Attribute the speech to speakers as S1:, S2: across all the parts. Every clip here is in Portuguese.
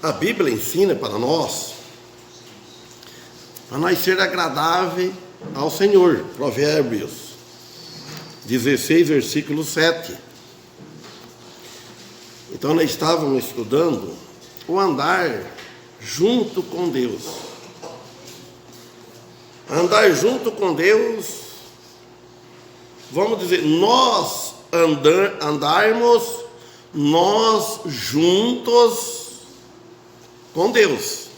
S1: A Bíblia ensina para nós ser agradável ao Senhor. Provérbios 16, versículo 7. Então nós estávamos estudando o andar junto com Deus. Andar junto com Deus, vamos dizer, nós andarmos nós juntos com Deus.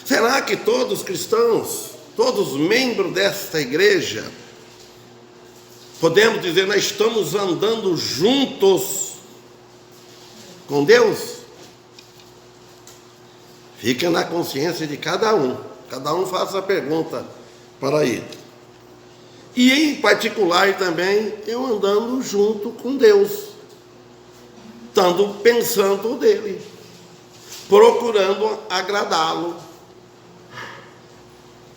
S1: Será que todos cristãos, todos membros desta igreja, podemos dizer, nós estamos andando juntos com Deus? Fica na consciência de cada um faça a pergunta para ele. E em particular também, eu andando junto com Deus, estando pensando dele, procurando agradá-lo.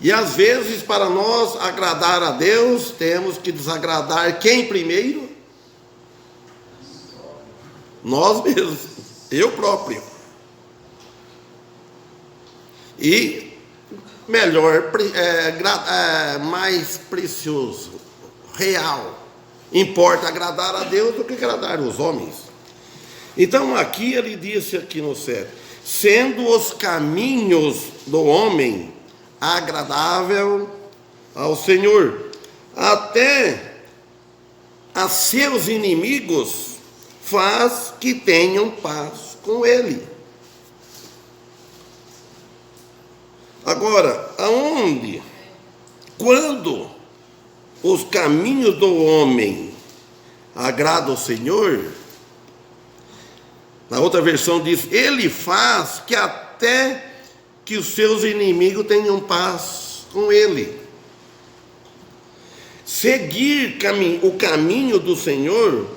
S1: E às vezes, para nós agradar a Deus, temos que desagradar quem primeiro? Nós mesmos, eu próprio. E melhor, mais precioso, real, importa agradar a Deus do que agradar os homens. Então aqui ele disse aqui no 7, sendo os caminhos do homem agradável ao Senhor, até a seus inimigos faz que tenham paz com ele. Agora, quando os caminhos do homem agradam ao Senhor, na outra versão diz, ele faz que até que os seus inimigos tenham paz com ele. Seguir o caminho do Senhor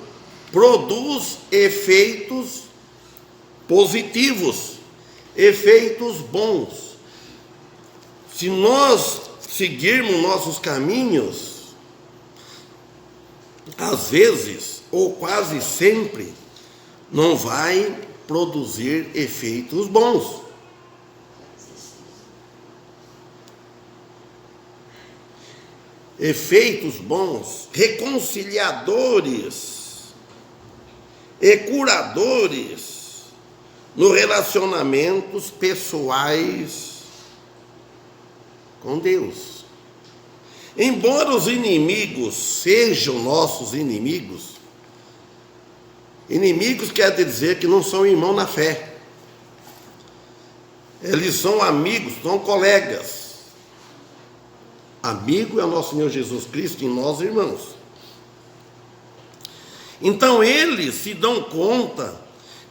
S1: produz efeitos positivos, efeitos bons. Se nós seguirmos nossos caminhos, às vezes, ou quase sempre, não vai produzir efeitos bons. Efeitos bons, reconciliadores e curadores nos relacionamentos pessoais com Deus. Embora os inimigos sejam nossos inimigos, inimigos quer dizer que não são irmãos na fé. Eles são amigos, são colegas. Amigo é o nosso Senhor Jesus Cristo e nós irmãos. Então eles se dão conta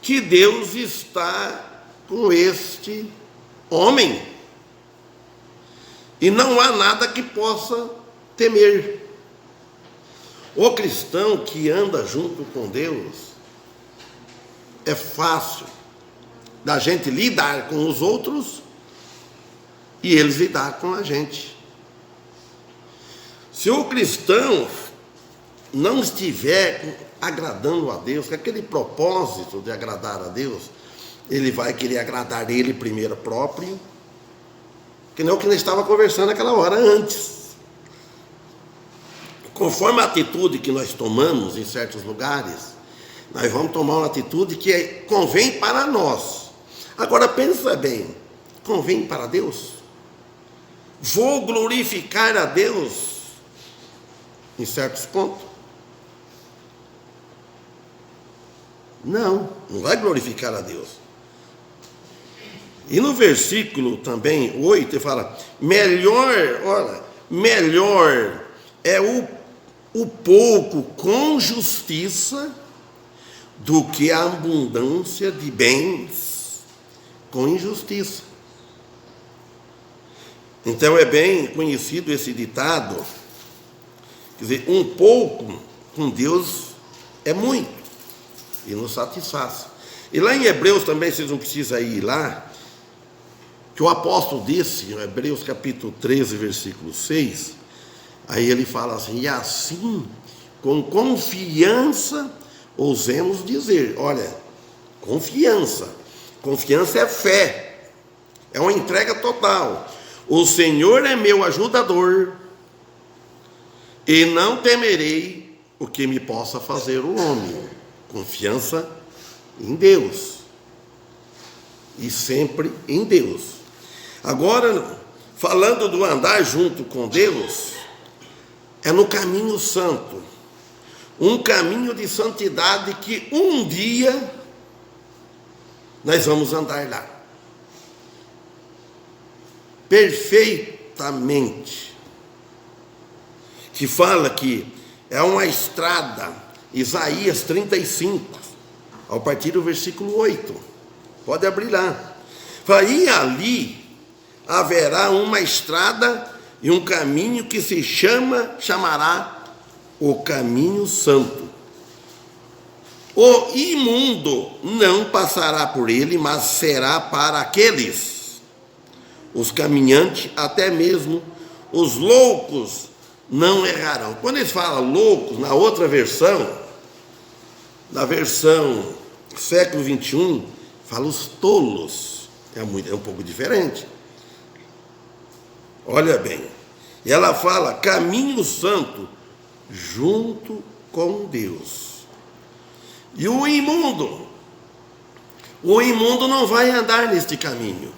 S1: que Deus está com este homem. E não há nada que possa temer. O cristão que anda junto com Deus, é fácil da gente lidar com os outros e eles lidar com a gente. Se o cristão não estiver agradando a Deus, com aquele propósito de agradar a Deus, ele vai querer agradar ele primeiro próprio, que não é o que nós estávamos conversando naquela hora antes. Conforme a atitude que nós tomamos em certos lugares, nós vamos tomar uma atitude que convém para nós. Agora pensa bem, convém para Deus? Vou glorificar a Deus em certos pontos? Não vai glorificar a Deus. E no versículo também, 8, ele fala, melhor é o pouco com justiça do que a abundância de bens com injustiça. Então é bem conhecido esse ditado, quer dizer, um pouco com Deus é muito, e nos satisfaz. E lá em Hebreus também, vocês não precisam ir lá, que o apóstolo disse, em Hebreus capítulo 13, versículo 6, aí ele fala assim, e assim, com confiança, ousemos dizer, olha, confiança, Confiança é fé, é uma entrega total. O Senhor é meu ajudador, e não temerei o que me possa fazer o homem. Confiança em Deus, e sempre em Deus. Agora, falando do andar junto com Deus, é no caminho santo, um caminho de santidade que um dia nós vamos andar lá, perfeitamente, que fala que é uma estrada, Isaías 35, ao partir do versículo 8, pode abrir lá, fala, e ali haverá uma estrada e um caminho que se chamará o caminho santo. O imundo não passará por ele, mas será para aqueles, os caminhantes, até mesmo os loucos não errarão. Quando eles falam loucos, na outra versão, na versão século 21, fala os tolos, é um pouco diferente. Olha bem, e ela fala caminho santo junto com Deus. E o imundo não vai andar neste caminho.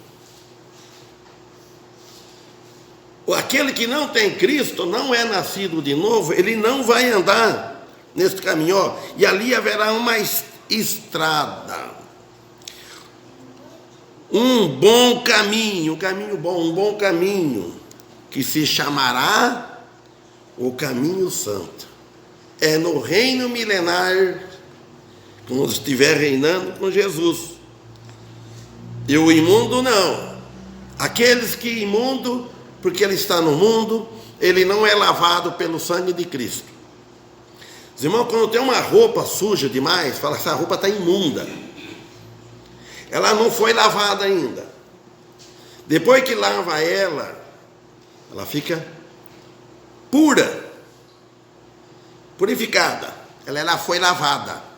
S1: Aquele que não tem Cristo, não é nascido de novo, ele não vai andar neste caminho. Ó, e ali haverá uma estrada, um bom caminho, um bom caminho, que se chamará o caminho santo. É no reino milenar, quando estiver reinando com Jesus. E o imundo não. Aqueles que imundo, porque ele está no mundo, ele não é lavado pelo sangue de Cristo. Os irmãos, quando tem uma roupa suja demais, fala que essa roupa está imunda. Ela não foi lavada ainda. Depois que lava ela fica pura, purificada. Ela foi lavada.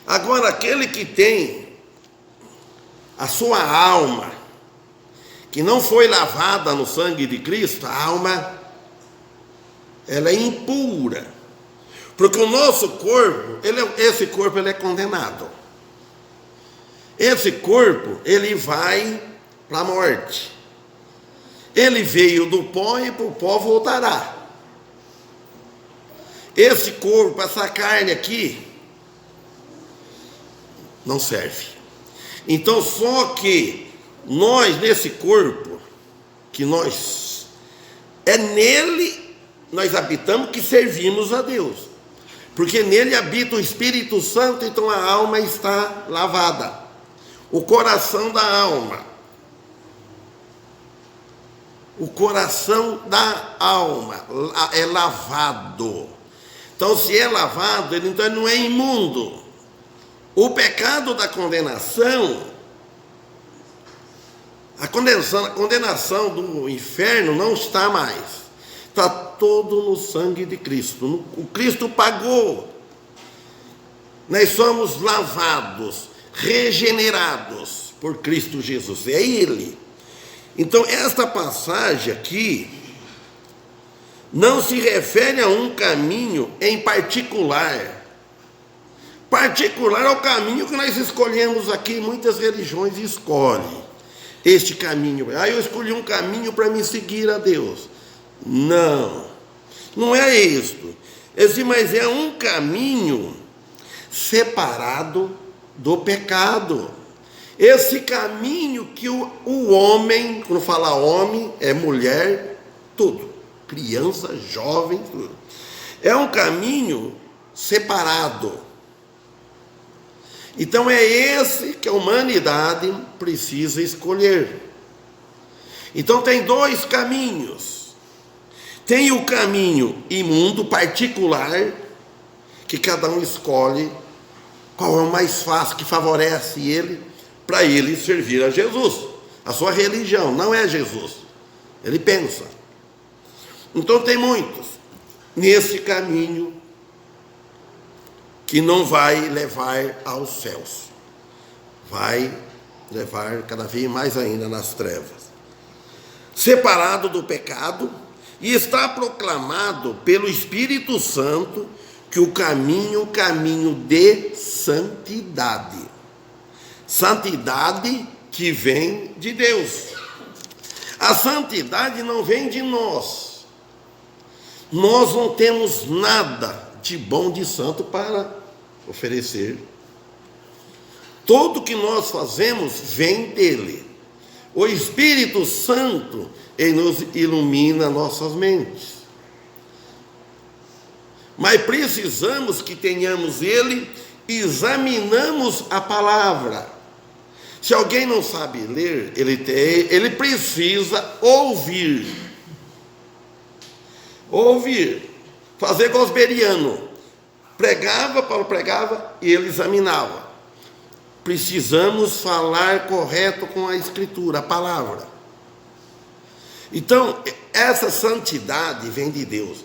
S1: Agora, aquele que tem a sua alma, que não foi lavada no sangue de Cristo, a alma, ela é impura. Porque o nosso corpo, esse corpo ele é condenado. Esse corpo, ele vai para a morte. Ele veio do pó e para o pó voltará. Esse corpo, essa carne aqui, não serve. Então, só que nós, nesse corpo, é nele nós habitamos, que servimos a Deus. Porque nele habita o Espírito Santo, então a alma está lavada. O coração da alma. O coração da alma é lavado. Então, se é lavado, então ele não é imundo. O pecado da condenação, a condenação do inferno não está mais. Está todo no sangue de Cristo. O Cristo pagou. Nós somos lavados, regenerados por Cristo Jesus. É Ele. Então, esta passagem aqui não se refere a um caminho em particular. Particular é o caminho que nós escolhemos aqui, muitas religiões escolhem este caminho. Eu escolhi um caminho para me seguir a Deus. Não é isto. Mas é um caminho separado do pecado. Esse caminho que o homem, quando fala homem, é mulher, tudo. Criança, jovem, tudo. É um caminho separado. Então é esse que a humanidade precisa escolher. Então tem dois caminhos. Tem o caminho imundo, particular, que cada um escolhe qual é o mais fácil, que favorece ele, para ele servir a Jesus. A sua religião não é Jesus. Ele pensa. Então tem muitos nesse caminho que não vai levar aos céus, vai levar cada vez mais ainda nas trevas. Separado do pecado, e está proclamado pelo Espírito Santo que o caminho de santidade. Santidade que vem de Deus. A santidade não vem de nós. Nós não temos nada de bom, de santo para oferecer. Tudo que nós fazemos vem dele. O Espírito Santo, ele nos ilumina nossas mentes. Mas precisamos que tenhamos ele, examinamos a palavra. Se alguém não sabe ler, ele precisa ouvir. Ouvir. Fazer igual os bereanos. Paulo pregava e ele examinava. Precisamos falar correto com a Escritura, a palavra. Então, essa santidade vem de Deus.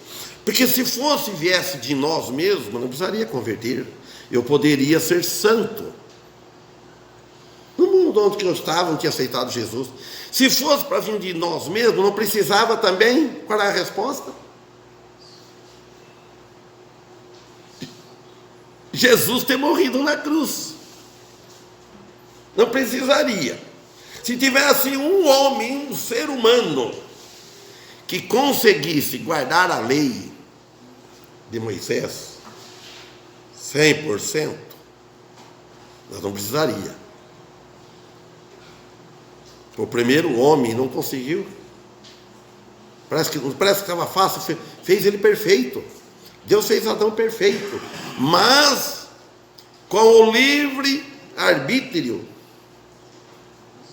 S1: Porque se viesse de nós mesmos, não precisaria converter. Eu poderia ser santo. No mundo onde eu estava, não tinha aceitado Jesus. Se fosse para vir de nós mesmos, não precisava também? Qual é a resposta? Jesus ter morrido na cruz. Não precisaria. Se tivesse um homem, um ser humano, que conseguisse guardar a lei de Moisés 100%, nós não precisaria. O primeiro homem não conseguiu. Parece que estava fácil, fez ele perfeito. Deus fez Adão perfeito, mas com o livre arbítrio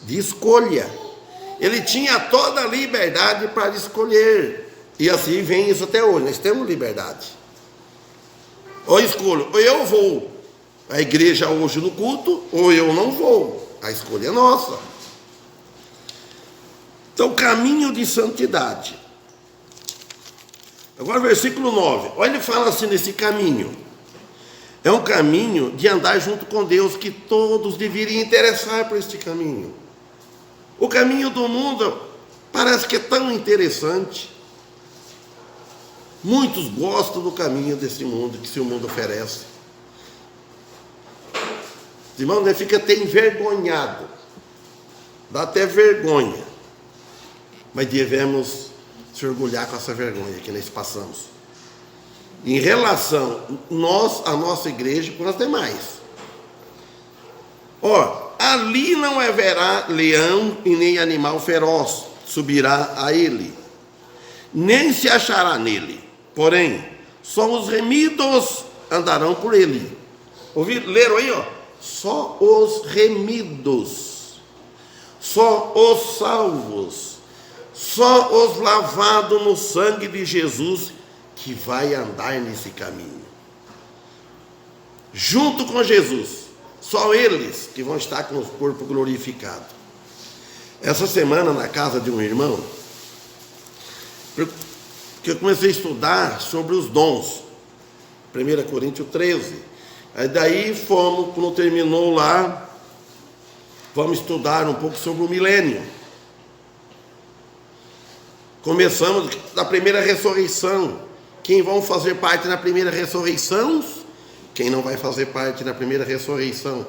S1: de escolha. Ele tinha toda a liberdade para escolher. E assim vem isso até hoje. Nós temos liberdade. Ou escolho, ou eu vou à igreja hoje no culto, ou eu não vou. A escolha é nossa. Então, caminho de santidade. Agora, versículo 9. Olha, ele fala assim nesse caminho. É um caminho de andar junto com Deus, que todos deveriam interessar por este caminho. O caminho do mundo parece que é tão interessante. Muitos gostam do caminho desse mundo, que o mundo oferece. Os irmãos, né, fica até envergonhado. Dá até vergonha. Mas devemos se orgulhar com essa vergonha que nós passamos. Em relação a nossa igreja com as demais. Ali não haverá leão e nem animal feroz subirá a ele, nem se achará nele. Porém, só os remidos andarão por ele. Leram aí, só os remidos, só os salvos, só os lavados no sangue de Jesus que vai andar nesse caminho. Junto com Jesus. Só eles que vão estar com o corpo glorificado. Essa semana, na casa de um irmão, que eu comecei a estudar sobre os dons. 1 Coríntios 13. Aí daí fomos, quando terminou lá, vamos estudar um pouco sobre o milênio. Começamos da primeira ressurreição. Quem vão fazer parte na primeira ressurreição? Quem não vai fazer parte na primeira ressurreição?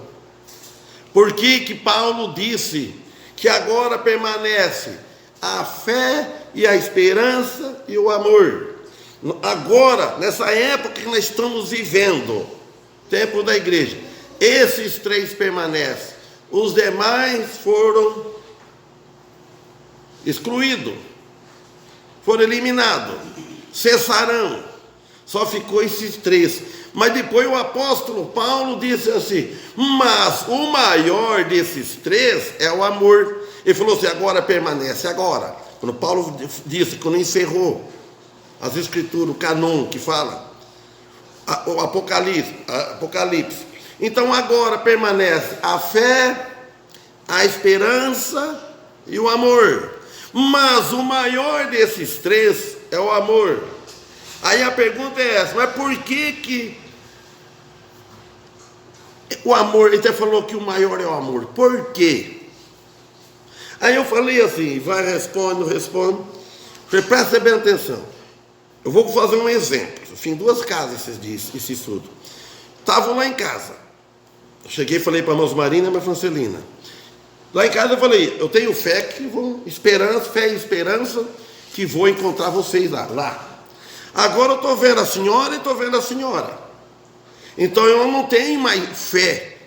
S1: Por que Paulo disse que agora permanece a fé e a esperança e o amor? Agora, nessa época que nós estamos vivendo, tempo da igreja, esses três permanecem. Os demais foram excluídos, foram eliminados, cessarão. Só ficou esses três. Mas depois o apóstolo Paulo disse assim: mas o maior desses três é o amor. Ele falou assim: agora permanece. Agora, quando Paulo disse, quando encerrou as escrituras, o canon que fala, o Apocalipse. Então agora permanece a fé, a esperança e o amor. Mas o maior desses três é o amor. Aí a pergunta é essa: mas por que o amor, ele até falou que o maior é o amor. Por quê? Aí eu falei assim, vai, responde, não responde. Falei, presta bem atenção. Eu vou fazer um exemplo. Eu fui em 2 casas esse estudo. Estavam lá em casa. Eu cheguei e falei para a irmã Marina e a irmã Francelina. Lá em casa eu falei, eu tenho fé que vou, fé e esperança que vou encontrar vocês lá. Agora eu estou vendo a senhora e estou vendo a senhora. Então eu não tenho mais fé.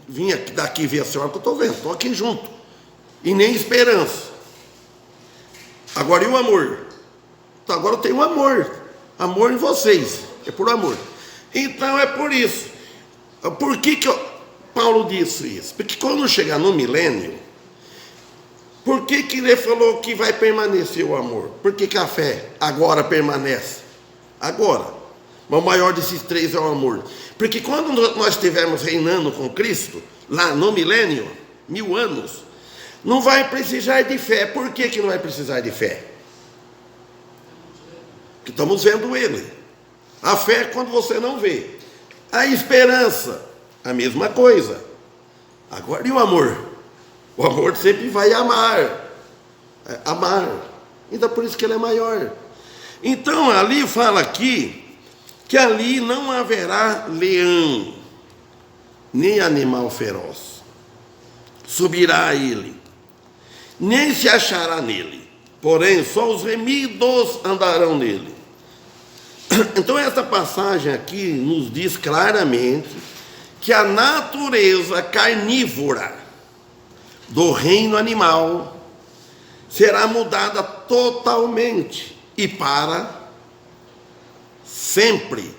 S1: Vim daqui ver a senhora que eu estou vendo, estou aqui junto. E nem esperança. Agora e o amor? Então agora eu tenho amor. Amor em vocês. É por amor. Então é por isso. Por que Paulo disse isso? Porque quando chegar no milênio, por que ele falou que vai permanecer o amor? Por que a fé agora permanece? Agora. Mas o maior desses 3 é o amor. Porque quando nós estivermos reinando com Cristo, lá no milênio, 1000 anos, não vai precisar de fé. Por que não vai precisar de fé? Porque estamos vendo Ele. A fé é quando você não vê. A esperança, a mesma coisa. Agora, e o amor? O amor sempre vai amar. Amar. Então, por isso que ele é maior. Então, ali fala aqui, que ali não haverá leão, nem animal feroz. Subirá a ele, nem se achará nele. Porém, só os remidos andarão nele. Então, essa passagem aqui nos diz claramente que a natureza carnívora do reino animal será mudada totalmente e para sempre.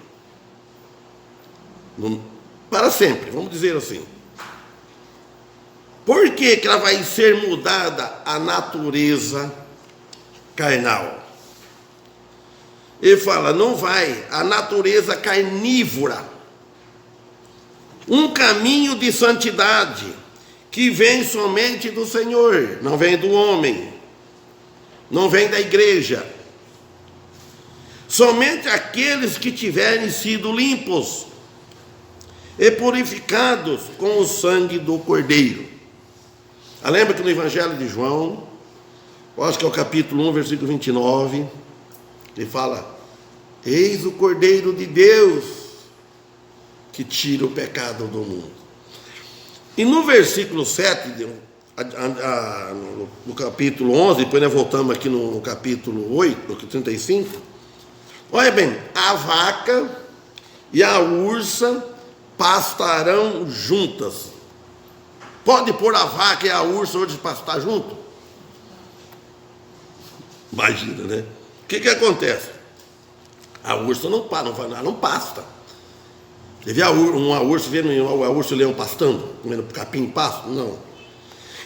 S1: Para sempre, vamos dizer assim. Por que ela vai ser mudada a natureza carnal? Ele fala, não vai, a natureza carnívora. Um caminho de santidade que vem somente do Senhor, não vem do homem, não vem da igreja. Somente aqueles que tiverem sido limpos e purificados com o sangue do Cordeiro. Lembra que no Evangelho de João, eu acho que é o capítulo 1, versículo 29, ele fala, eis o Cordeiro de Deus que tira o pecado do mundo. E no versículo 7, no capítulo 11, depois nós voltamos aqui no capítulo 8, no 35, olha bem, a vaca e a ursa pastarão juntas. Pode pôr a vaca e a ursa hoje pastar junto? Imagina, né? O que acontece? A ursa não pasta. Você vê uma ursa e o leão pastando, comendo capim e pasto? Não.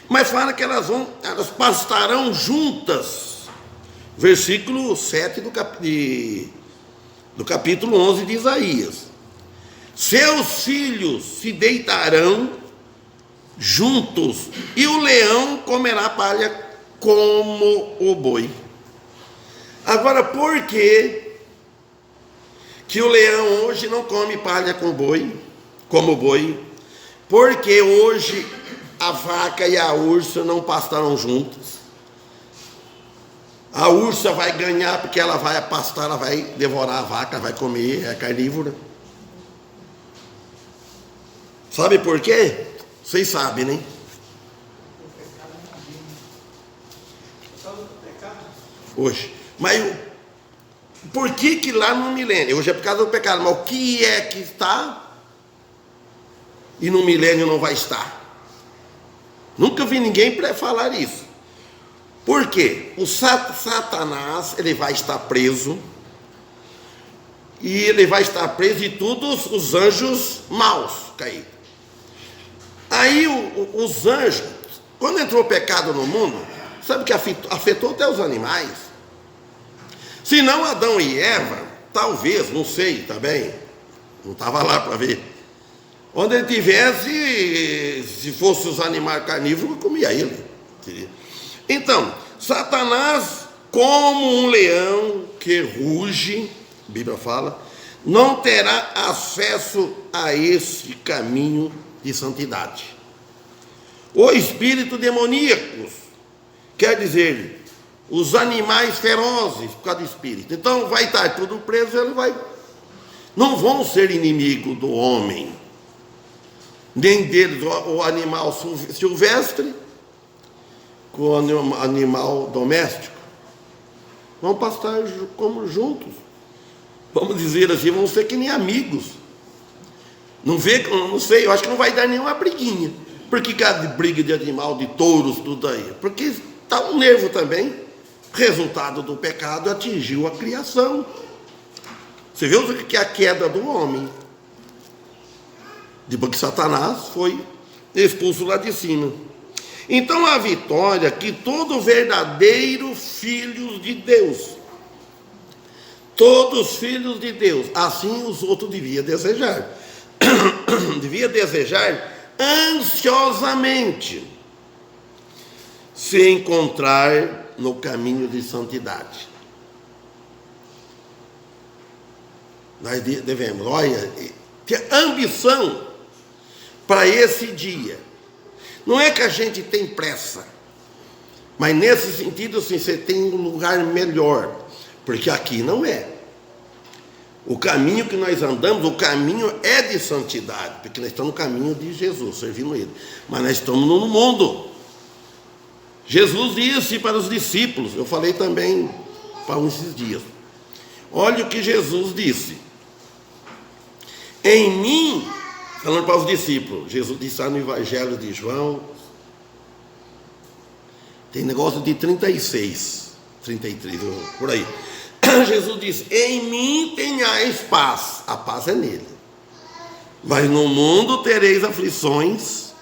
S1: Mas fala que elas pastarão juntas. Versículo 7 do capítulo 11 de Isaías. Seus filhos se deitarão juntos, e o leão comerá palha como o boi. Agora, por que o leão hoje não come palha como o boi? Porque hoje a vaca e a ursa não pastarão juntas. A ursa vai ganhar porque ela vai pastar, ela vai devorar a vaca, vai comer, é carnívora. Sabe por quê? Vocês sabem, né? Hoje. Mas por que lá no milênio? Hoje é por causa do pecado, mas o que é que está e no milênio não vai estar? Nunca vi ninguém falar isso. Por quê? O Satanás, ele vai estar preso, e ele vai estar preso e todos os anjos maus caídos. Aí os anjos, quando entrou o pecado no mundo, sabe que afetou até os animais? Se não Adão e Eva, talvez, não sei também, não estava lá para ver. Onde ele tivesse, se fosse os animais carnívoros, comia ele. Então, Satanás, como um leão que ruge, a Bíblia fala, não terá acesso a esse caminho de santidade. O espírito demoníacos, quer dizer, os animais ferozes por causa do espírito. Então vai estar tudo preso, não vão ser inimigo do homem, nem deles, o animal silvestre com o animal doméstico. Vão passar como juntos. Vamos dizer assim, vão ser que nem amigos. Não sei, eu acho que não vai dar nenhuma briguinha. Por que cada briga de animal, de touros, tudo aí? Porque está um nervo também. Resultado do pecado atingiu a criação. Você vê o que é a queda do homem. Depois que Satanás foi expulso lá de cima. Então a vitória que todo verdadeiro filho de Deus, todos filhos de Deus, assim os outros deviam desejar. Devia desejar ansiosamente se encontrar no caminho de santidade. Nós devemos, olha, ter ambição para esse dia. Não é que a gente tem pressa, mas nesse sentido, assim, você tem um lugar melhor, porque aqui não é. O caminho que nós andamos, o caminho é de santidade, porque nós estamos no caminho de Jesus, servindo Ele. Mas nós estamos no mundo. Jesus disse para os discípulos, eu falei também para esses dias, olha o que Jesus disse. Em mim, falando para os discípulos, Jesus disse lá no Evangelho de João, tem negócio de 36, 33, por aí. Jesus disse, em mim tenhais paz, a paz é nele. Mas no mundo tereis aflições,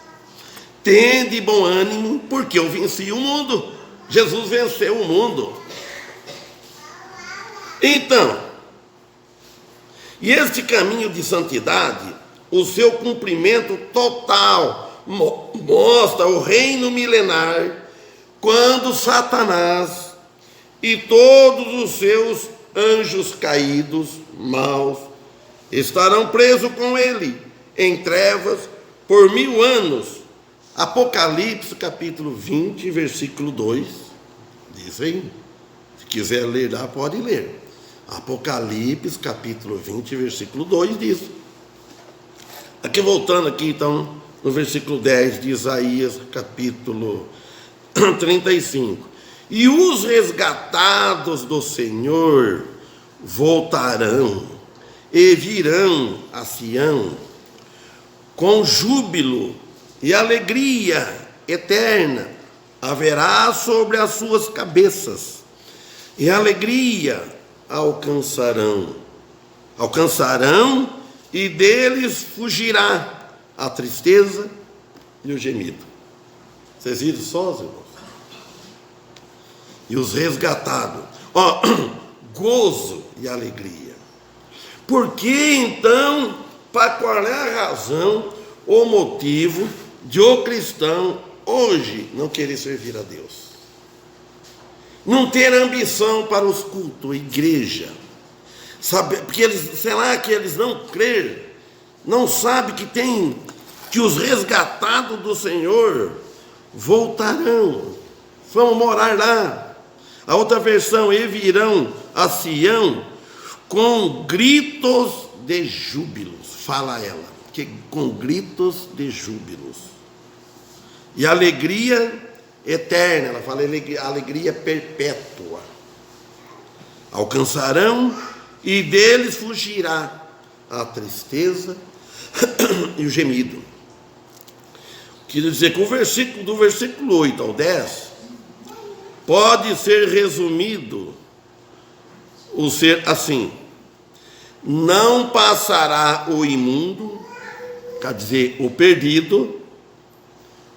S1: tende bom ânimo, porque eu venci o mundo. Jesus venceu o mundo. Então, e este caminho de santidade, o seu cumprimento total, mostra o reino milenar, quando Satanás e todos os seus anjos caídos, maus, estarão presos com ele, em trevas, por 1000 anos. Apocalipse, capítulo 20, versículo 2, diz aí, se quiser ler lá, pode ler. Apocalipse, capítulo 20, versículo 2, diz. Aqui, voltando aqui, então, no versículo 10 de Isaías, capítulo 35. E os resgatados do Senhor voltarão e virão a Sião com júbilo e alegria eterna haverá sobre as suas cabeças, e alegria alcançarão e deles fugirá a tristeza e o gemido. Vocês viram só, irmãos? E os resgatados, gozo e alegria. Por que então, para qual é a razão, o motivo de o cristão hoje não querer servir a Deus? Não ter ambição para os cultos, igreja, sabe? Porque será que eles não creem, não sabem que os resgatados do Senhor voltarão, vão morar lá. A outra versão, e virão a Sião com gritos de júbilos, fala ela, que com gritos de júbilos, e alegria eterna, ela fala alegria perpétua, alcançarão e deles fugirá a tristeza e o gemido. Quer dizer que do versículo 8 ao 10, pode ser resumido o ser assim: não passará o imundo, quer dizer, o perdido,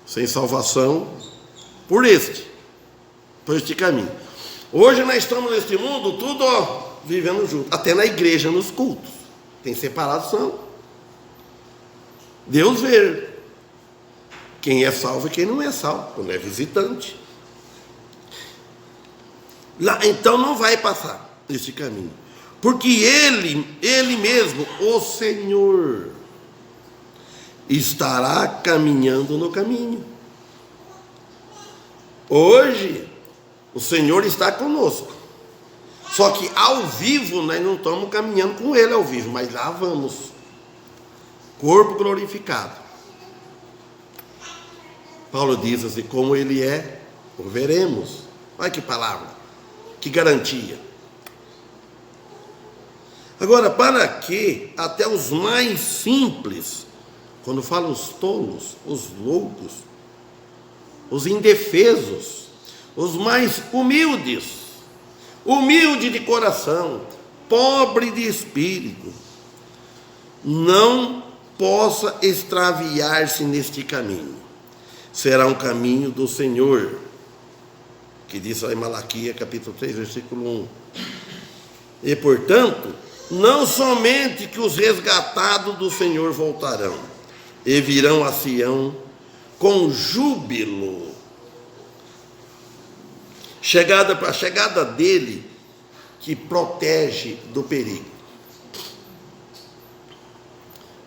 S1: sem salvação, por este caminho. Hoje nós estamos neste mundo, tudo vivendo junto, até na igreja, nos cultos, tem separação. Deus vê quem é salvo e quem não é salvo, quando é visitante. Lá, então não vai passar esse caminho. Porque Ele mesmo, o Senhor, estará caminhando no caminho. Hoje, o Senhor está conosco. Só que ao vivo, nós não estamos caminhando com Ele ao vivo, mas lá vamos. Corpo glorificado. Paulo diz assim, como Ele é, o veremos. Olha que palavra, que garantia. Agora, para que até os mais simples, quando fala os tolos, os loucos, os indefesos, os mais humilde de coração, pobre de espírito, não possa extraviar-se neste caminho. Será um caminho do Senhor, que diz lá em Malaquias, capítulo 3, versículo 1. E, portanto, não somente que os resgatados do Senhor voltarão, e virão a Sião com júbilo. A chegada dele que protege do perigo.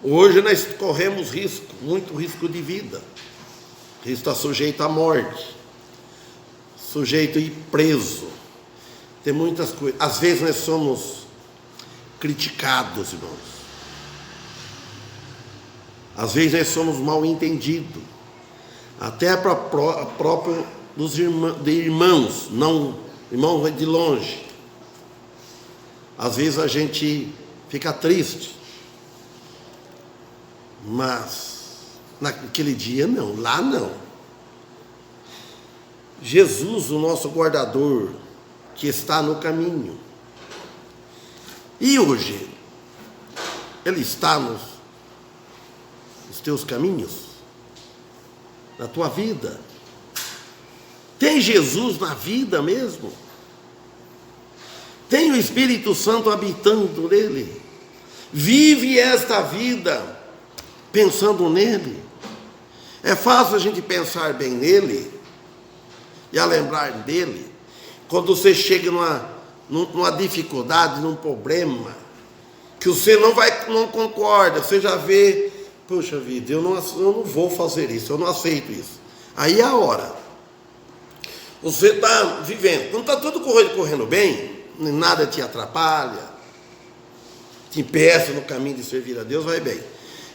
S1: Hoje nós corremos risco, muito risco de vida. Está sujeito à morte, sujeito a ir preso. Tem muitas coisas. Às vezes nós somos criticados, irmãos. Às vezes nós somos mal entendidos. Até para próprio dos irmãos, não irmãos de longe. Às vezes a gente fica triste. Mas naquele dia não, lá não. Jesus, o nosso guardador, que está no caminho. E hoje, Ele está nos teus caminhos, na tua vida. Tem Jesus na vida mesmo? Tem o Espírito Santo habitando nele? Vive esta vida pensando nele? É fácil a gente pensar bem nele e a lembrar dele quando você chega numa dificuldade, num problema, que você não concorda, você já vê, poxa vida, eu não vou fazer isso, eu não aceito isso. Aí é a hora. Você está vivendo, quando está tudo correndo bem, nada te atrapalha, te impeça no caminho de servir a Deus, vai bem.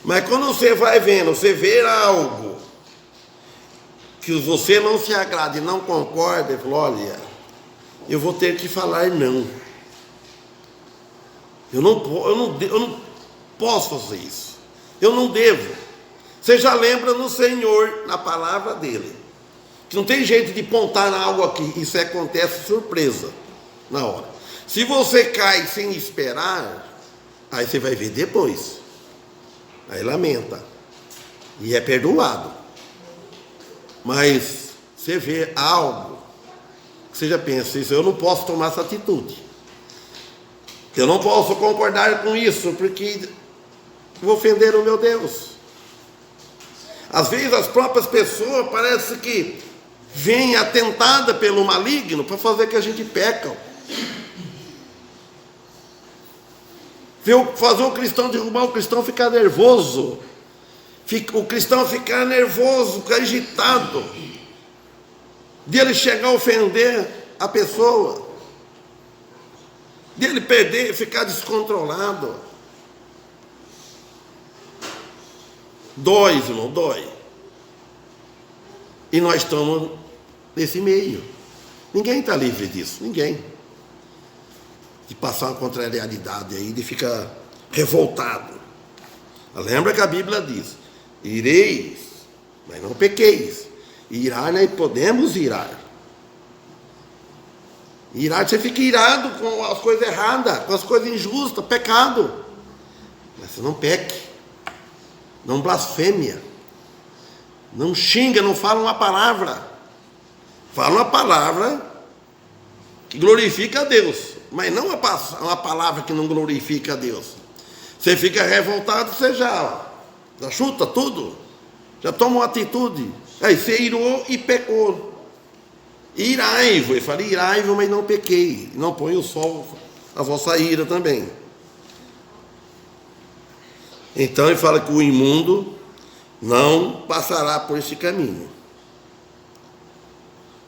S1: Mas quando você vai vendo, você vê algo que você não se agrada e não concorda, e fala, olha, eu vou ter que falar não. Eu não posso fazer isso. Eu não devo. Você já lembra no Senhor, na palavra dele, que não tem jeito de pontar algo aqui. Isso acontece surpresa na hora. Se você cai sem esperar, aí você vai ver depois. Aí lamenta. E é perdoado. Mas você vê algo que você já pensa, isso, eu não posso tomar essa atitude. Eu não posso concordar com isso, porque vou ofender o meu Deus. Às vezes as próprias pessoas parece que vêm atentada pelo maligno para fazer que a gente peca. Fazer o cristão derrubar, o cristão ficar nervoso. O cristão ficar nervoso, ficar agitado. De ele chegar a ofender a pessoa. De ele perder, ficar descontrolado. Dói, irmão, dói. E nós estamos nesse meio. Ninguém está livre disso, ninguém. De passar uma contrariedade aí, de ficar revoltado. Lembra que a Bíblia diz, ireis, mas não pequeis. Irar, nós podemos irar. Irar, você fica irado com as coisas erradas, com as coisas injustas, pecado. Mas você não peque. Não blasfêmia. Não xinga, não fala uma palavra. Fala uma palavra que glorifica a Deus. Mas não uma palavra que não glorifica a Deus. Você fica revoltado, você já chuta tudo. Já toma uma atitude. Aí você irou e pecou. Irai-vos, eu falei irai-vos, mas não pequei. Não põe o sol a vossa ira também. Então ele fala que o imundo não passará por esse caminho,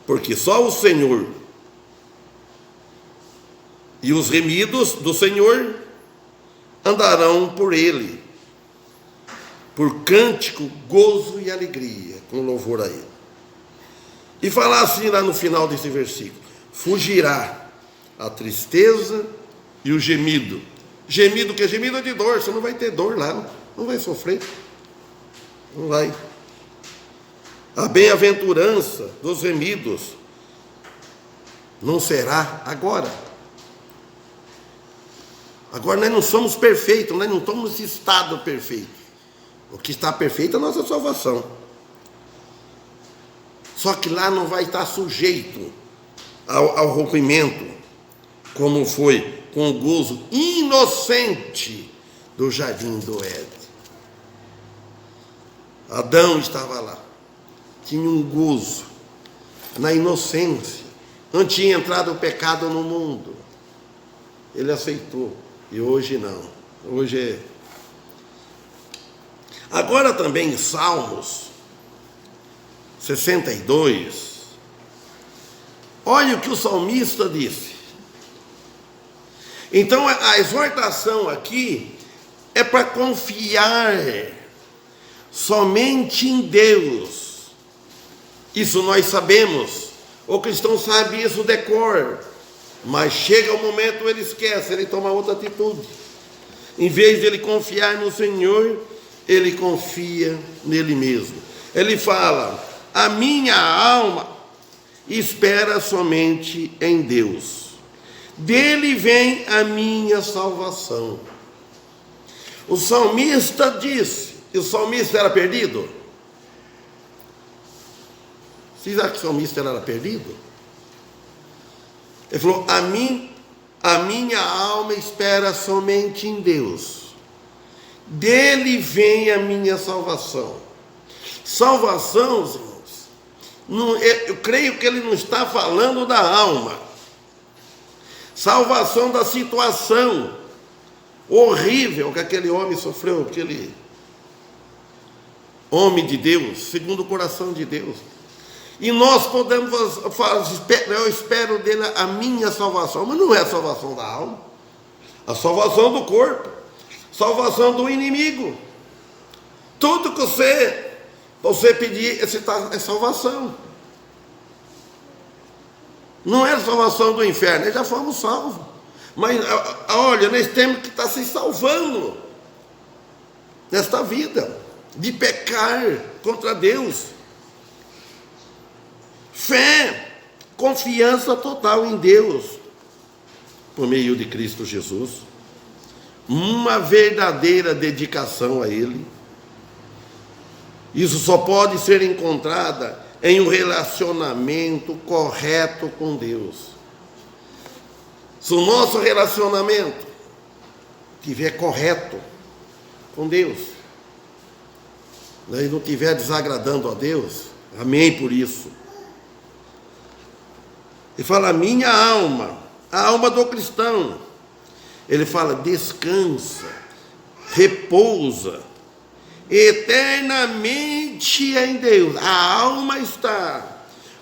S1: porque só o Senhor e os remidos do Senhor andarão por ele, por cântico, gozo e alegria, com louvor a ele. E falar assim lá no final desse versículo: fugirá a tristeza e o gemido. Gemido, que é gemido de dor, você não vai ter dor lá, não vai sofrer, não vai. A bem-aventurança dos remidos não será agora. Agora nós não somos perfeitos, nós não estamos nesse estado perfeito. O que está perfeito é a nossa salvação. Só que lá não vai estar sujeito ao rompimento, como foi com o gozo inocente do jardim do Éden. Adão estava lá, tinha um gozo na inocência, não tinha entrado o pecado no mundo, ele aceitou, e hoje não, hoje é. Agora também em Salmos 62, olha o que o salmista disse. Então a exortação aqui é para confiar somente em Deus. Isso nós sabemos, o cristão sabe isso de cor, mas chega o momento ele esquece, ele toma outra atitude. Em vez de ele confiar no Senhor, ele confia nele mesmo. Ele fala: a minha alma espera somente em Deus, dele vem a minha salvação. O salmista disse, e o salmista era perdido? Vocês acham que o salmista era perdido? Ele falou: a minha alma espera somente em Deus, dele vem a minha salvação. Salvação, irmãos, eu creio que ele não está falando da alma. Salvação da situação horrível que aquele homem sofreu, aquele homem de Deus, segundo o coração de Deus. E nós podemos fazer, eu espero dele a minha salvação, mas não é a salvação da alma, a salvação do corpo, salvação do inimigo. Tudo que você pedir é salvação. Não é a salvação do inferno, nós já fomos salvos. Mas olha, nós temos que estar se salvando nesta vida, de pecar contra Deus. Fé, confiança total em Deus, por meio de Cristo Jesus. Uma verdadeira dedicação a Ele. Isso só pode ser encontrada em um relacionamento correto com Deus. Se o nosso relacionamento estiver correto com Deus, e não estiver desagradando a Deus, amém por isso. Ele fala: a minha alma, a alma do cristão. Ele fala: descansa, repousa eternamente em Deus. A alma está,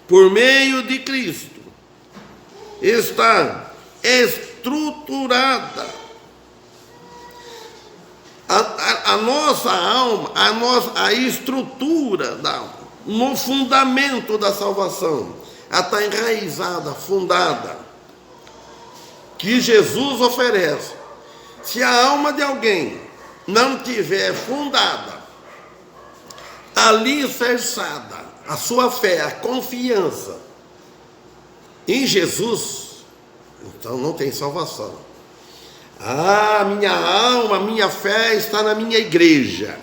S1: por meio de Cristo, está estruturada. A nossa alma, a estrutura da alma, no fundamento da salvação, ela está enraizada, fundada, que Jesus oferece. Se a alma de alguém não tiver fundada, alicerçada, a sua fé, a confiança em Jesus, então não tem salvação. Minha alma, minha fé está na minha igreja.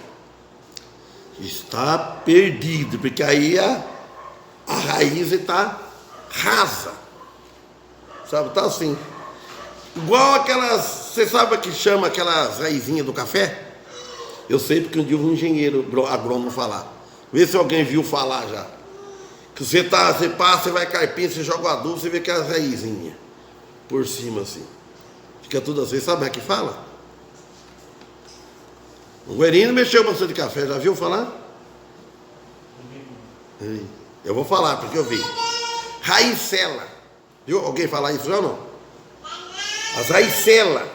S1: Está perdido, porque aí a raiz está rasa, sabe, está assim, igual aquelas, você sabe o que chama aquelas raizinhas do café? Eu sei porque um dia um engenheiro agrônomo falar, vê se alguém viu falar já, que você passa, você vai carpir, você joga o adubo, você vê aquelas raizinhas por cima assim, Fica tudo assim, sabe como é que fala? O Guerino mexeu bastante de café, já viu falar? Eu vou falar, porque eu vi. Raicela. Viu alguém falar isso já ou não? As raicelas.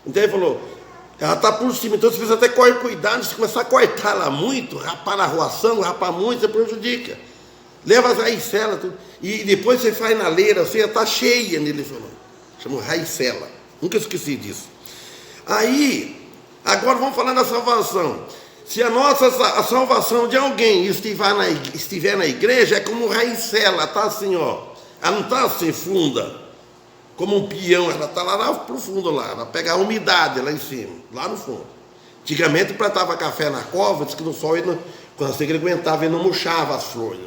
S1: Então ele falou, ela está por cima, então você precisa até cuidado, se começar a cortar ela muito, rapar na arruação, rapar muito, você prejudica. Leva as raicelas, tudo. E depois você faz na leira, assim, ela está cheia nele, falou. Chamou raicela. Nunca esqueci disso. Aí, agora vamos falar da salvação. Se a salvação de alguém estiver na igreja, é como raicela, está assim, ó. Ela não está assim funda, como um peão, ela está lá pro fundo lá, ela pega a umidade lá em cima, lá no fundo. Antigamente plantava café na cova, diz que no sol, quando você aguentava, ele não murchava as flores.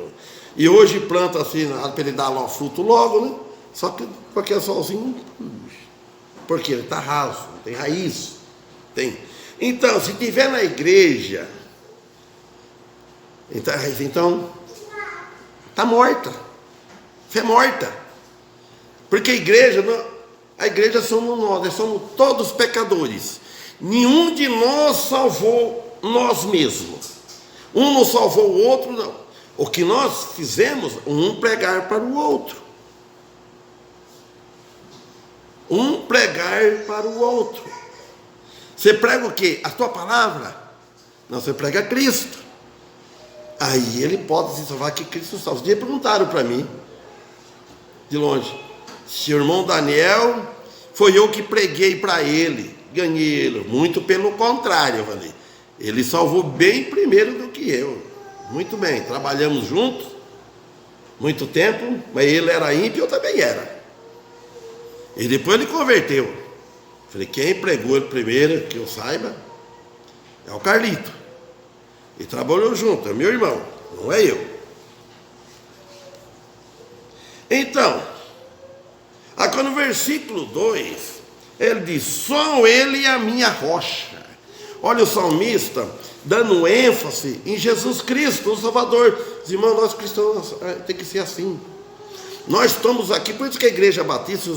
S1: E hoje planta assim, para ele dar lá o fruto logo, né? Só que porque é solzinho, porque ele está raso, tem raiz. Tem. Então, se tiver na igreja, então está morta. Fé morta. Porque a igreja somos somos todos pecadores. Nenhum de nós salvou nós mesmos. Um não salvou o outro, não. O que nós fizemos, um pregar para o outro. Um pregar para o outro. Você prega o quê? A tua palavra? Não, você prega Cristo. Aí ele pode se salvar que Cristo salva. Um dia perguntaram para mim, de longe, se o irmão Daniel, foi eu que preguei para ele, ganhei ele. Muito pelo contrário, eu falei. Ele salvou bem primeiro do que eu. Muito bem, trabalhamos juntos, muito tempo, mas ele era ímpio, eu também era. E depois ele converteu. Falei, quem pregou ele primeiro, que eu saiba, é o Carlito. E trabalhou junto, é meu irmão, não é eu. Então, agora no versículo 2, ele diz, só ele é a minha rocha. Olha o salmista dando ênfase em Jesus Cristo, o Salvador. Os irmãos, nós cristãos tem que ser assim. Nós estamos aqui, por isso que a Igreja Batista,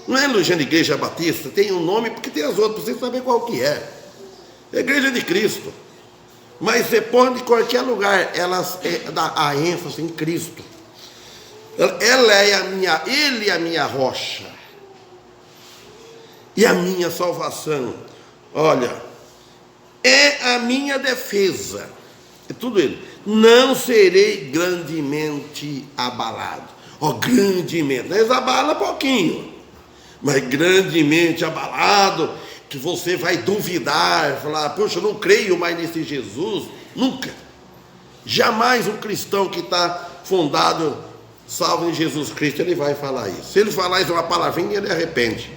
S1: não é elogiando a Igreja Batista, tem um nome, porque tem as outras, pra vocês saberem qual que é. É a Igreja de Cristo. Mas você pode, em qualquer lugar, dá a ênfase em Cristo. Ele é a minha rocha. E a minha salvação. Olha, é a minha defesa. É tudo ele. Não serei grandemente abalado. Grandemente. Não abala pouquinho. Mas grandemente abalado, que você vai duvidar, falar, poxa, eu não creio mais nesse Jesus. Nunca. Jamais um cristão que está fundado, salvo em Jesus Cristo, ele vai falar isso. Se ele falar isso uma palavrinha, ele arrepende.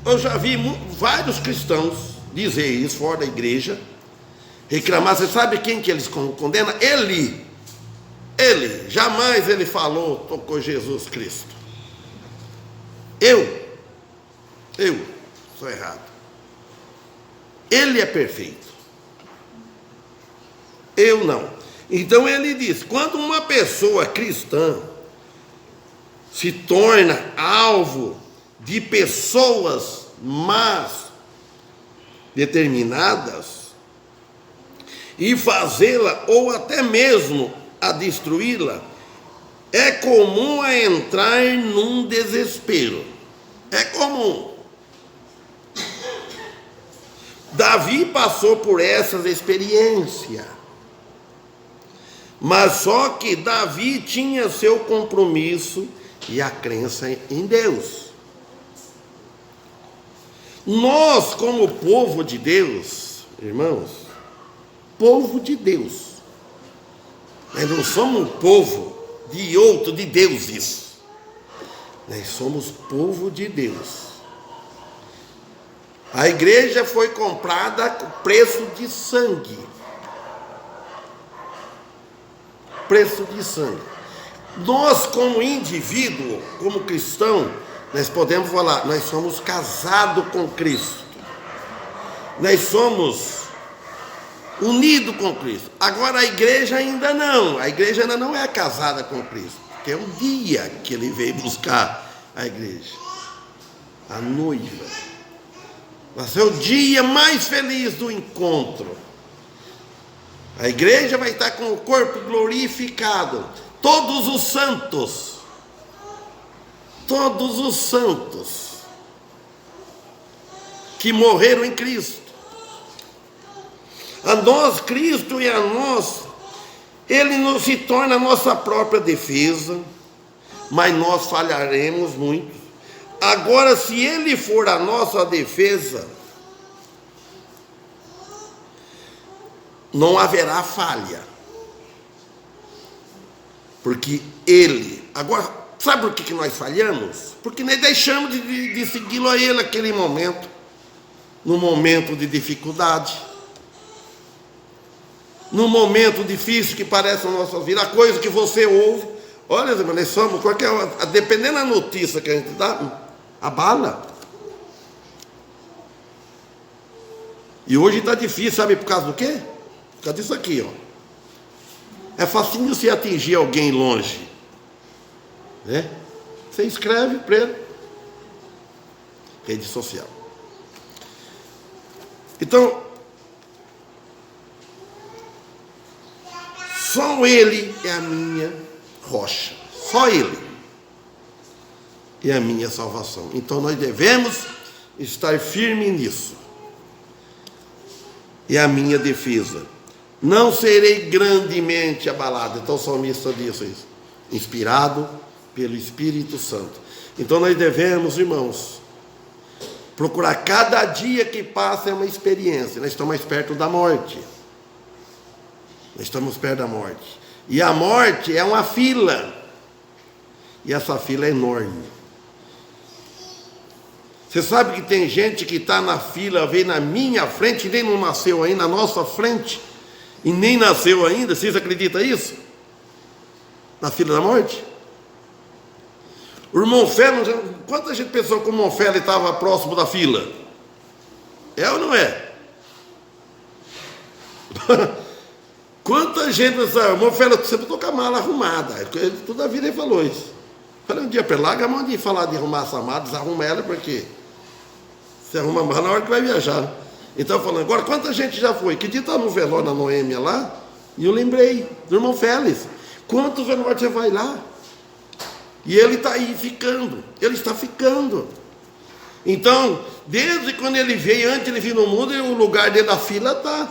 S1: Eu já vi vários cristãos dizer isso fora da igreja, reclamar. Você sabe quem que eles condenam? Ele, jamais ele falou, tocou Jesus Cristo. Eu sou errado. Ele é perfeito. Eu não. Então ele diz, quando uma pessoa cristã se torna alvo de pessoas más determinadas e fazê-la ou até mesmo a destruí-la, é comum a entrar num desespero. É comum. Davi passou por essas experiências, mas só que Davi tinha seu compromisso e a crença em Deus. Nós, como povo de Deus, irmãos, povo de Deus, nós não somos um povo de deuses, nós somos povo de Deus. A igreja foi comprada com preço de sangue. Preço de sangue. Nós, como indivíduo, como cristão, nós podemos falar, nós somos casados com Cristo. Nós somos unidos com Cristo. Agora a igreja ainda não. A igreja ainda não é casada com Cristo. que é o dia que ele veio buscar a igreja, a noiva. Vai ser o dia mais feliz do encontro. A igreja vai estar com o corpo glorificado. Todos os santos que morreram em Cristo. A nós, Cristo e a nós, Ele não se torna a nossa própria defesa, mas nós falharemos muito. Agora, se Ele for a nossa defesa, não haverá falha. Porque Ele... Agora, sabe por que nós falhamos? Porque nós deixamos de segui-lo a Ele naquele momento. No momento de dificuldade. No momento difícil que parece a nossa vida. A coisa que você ouve. Olha, nós somos... Dependendo da notícia que a gente dá, abala. E hoje está difícil, sabe por causa do quê? Por causa disso aqui, ó. É facinho você atingir alguém longe, né? Você escreve para ele. Rede social. Então, só Ele é a minha rocha. Só Ele é a minha salvação. Então nós devemos estar firmes nisso. É a minha defesa. Não serei grandemente abalado. Então o salmista disse isso, inspirado pelo Espírito Santo. Então nós devemos, irmãos, procurar cada dia que passa é uma experiência. Nós estamos mais perto da morte. Nós estamos perto da morte. E a morte é uma fila. E essa fila é enorme. Você sabe que tem gente que está na fila, vem na minha frente, e nem não nasceu ainda, na nossa frente, e nem nasceu ainda. Vocês acreditam nisso? Na fila da morte? O irmão Félix, quanta gente pensou que o irmão Félix estava próximo da fila? É ou não é? Quanta gente pensou, o irmão Félix sempre estou com a mala arrumada. Ele, toda a vida ele falou isso. Falei um dia para ele, larga a mão de falar de arrumar essa mala, desarruma ela, porque você arruma a mala na hora que vai viajar. Né? Então, falando, agora, quanta gente já foi? Que dia estava no velório na Noêmia lá, e eu lembrei do irmão Félix. Quantos velórios você vai lá? E ele está aí ficando, ele está ficando. Então, desde quando ele veio, antes de ele vir no mundo, o lugar dele da fila está.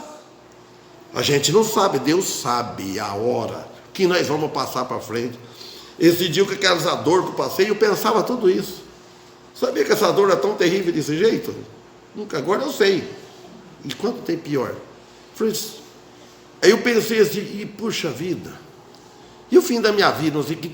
S1: A gente não sabe, Deus sabe a hora que nós vamos passar para frente. Esse dia com aquelas dor que eu passei, eu pensava tudo isso. Sabia que essa dor é tão terrível desse jeito? Nunca, agora eu sei. E quanto tem pior? Aí eu pensei assim, e puxa vida, e o fim da minha vida, não sei, que